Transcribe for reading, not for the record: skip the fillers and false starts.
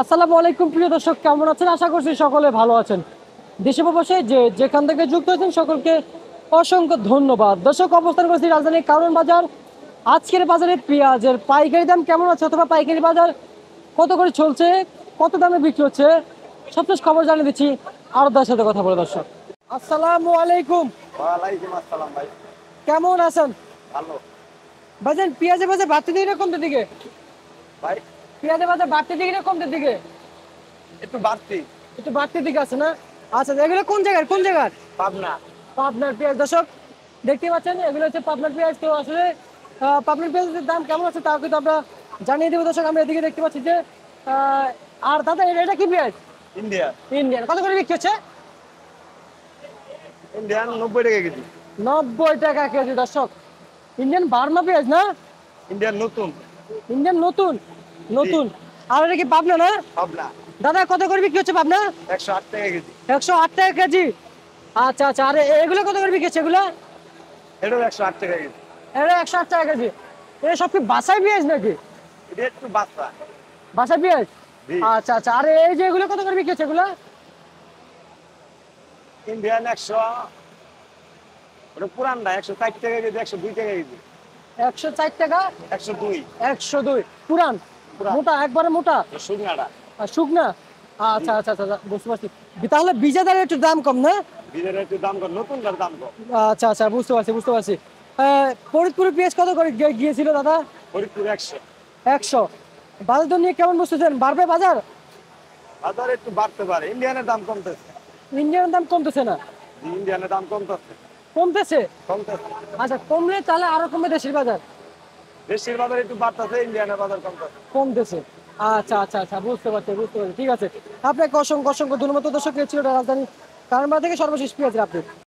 আসসালামু আলাইকুম প্রিয় দর্শক, কেমন আছেন? আশা করছি সকলে ভালো আছেন। দেশে প্রবাসে যেখান থেকে যুক্ত হয়েছেন সকলকে অসংখ্য ধন্যবাদ। দর্শক, অবস্থান করছি রাজধানীর কারণ বাজার। আজকের বাজারে পেঁয়াজের পাইকারি দাম কেমন আছে অথবা পাইকারি বাজার কত করে চলছে, কত দামে বিক্রি হচ্ছে, সবশেষ খবর জানিয়ে দিচ্ছি আরদার সাথে কথা বলে। দর্শক, আসসালামু আলাইকুম। ওয়ালাইকুম আসসালাম ভাই। কেমন আছেন? ভালো ভাইজান, পেঁয়াজের বাজার বাড়তে দিকে না কমতে দিকে? ভাই, পেঁয়াজের বাজার বাড়তে দিকে না কমতে দিকে? একটু বাড়তি। একটু বাড়তি দিকে আছে না? আচ্ছা, এগুলো কোন জায়গার কোন জায়গার? পাবনা। পাবনার পেঁয়াজ। দর্শক, দেখতে পাচ্ছেন এগুলো হচ্ছে পাবনার পেঁয়াজ। তো আসলে পাবনার পেঁয়াজের দাম কেমন আছে তাও কিন্তু আমরা জানিয়ে দেবো। দর্শক, আমরা এদিকে দেখতে পাচ্ছি যে আর দাদা, এটা কি পেঁয়াজ? ইন্ডিয়া। ইন্ডিয়ান। কত করে বিক্রি হচ্ছে? ইন্ডিয়ান 90 টাকা কেজি। 90 টাকা কেজি। দর্শক, ইন্ডিয়ান বার্মা পেঁয়াজ না? ইন্ডিয়ান নতুন। ইন্ডিয়ান নতুন নতুন। আর এটা কি পাবনা না? পাবনা দাদা, কত করে বিক্রি হচ্ছে পাবনা? 108 টাকা কেজি। 108 টাকা কেজি। আচ্ছা আচ্ছা। আর এগুলো কত করে বিক্রি হচ্ছে এগুলো? এটাও 108 টাকা কেজি। এটা 108 টাকা কেজি। এটা সব কি বাসাই পেঁয়াজ নাকি? এটা একটু বাচ্চা। বাসা পেঁয়াজ। জি। আচ্ছা আচ্ছা। আর এই যে এগুলো কত করে বিক্রি হচ্ছে এগুলো? ইন্ডিয়ান 100, ওটা পুরানটা 104 টাকা কেজি, 102 টাকা কেজি। 104 টাকা। 102 102 পুরান। পুরান। মোটা, একবারে মোটা। শুকনাটা। আর শুকনা। আচ্ছা আচ্ছা আচ্ছা, বুঝতে পারছি। তাহলে বীজের একটু দাম কম না? বীজের একটু দাম কম, নতুনটার দাম কম। আচ্ছা আচ্ছা, বুঝতে পারছি বুঝতে পারছি। ফরিদপুরের পেঁয়াজ কত করে গিয়েছিল দাদা? ফরিদপুর 100। 100। বাজার দর নিয়ে কেমন বুঝতেছেন? বাড়বে বাজার? বাজার একটু বাড়তে পারে, ইন্ডিয়ানের দাম কমতেছে। ইন্ডিয়ান দাম কমতেছে না? জি, ইন্ডিয়ানের দাম কমতেছে। কমতেছে। কমতেছে। আচ্ছা, কমলে তাহলে আরো কমবে দেশের বাজার? দেশের বাজার একটু বাড়তেছে, ইন্ডিয়ানের বাজার কমতেছে। কমতেছে। আচ্ছা আচ্ছা আচ্ছা, বুঝতে পারছি বুঝতে পারছি। ঠিক আছে, আপনাকে অসংখ্য অসংখ্য ধন্যবাদ। দর্শক, ছিল রাজধানী কারণ থেকে সর্বশেষ পেঁয়াজের আপডেট।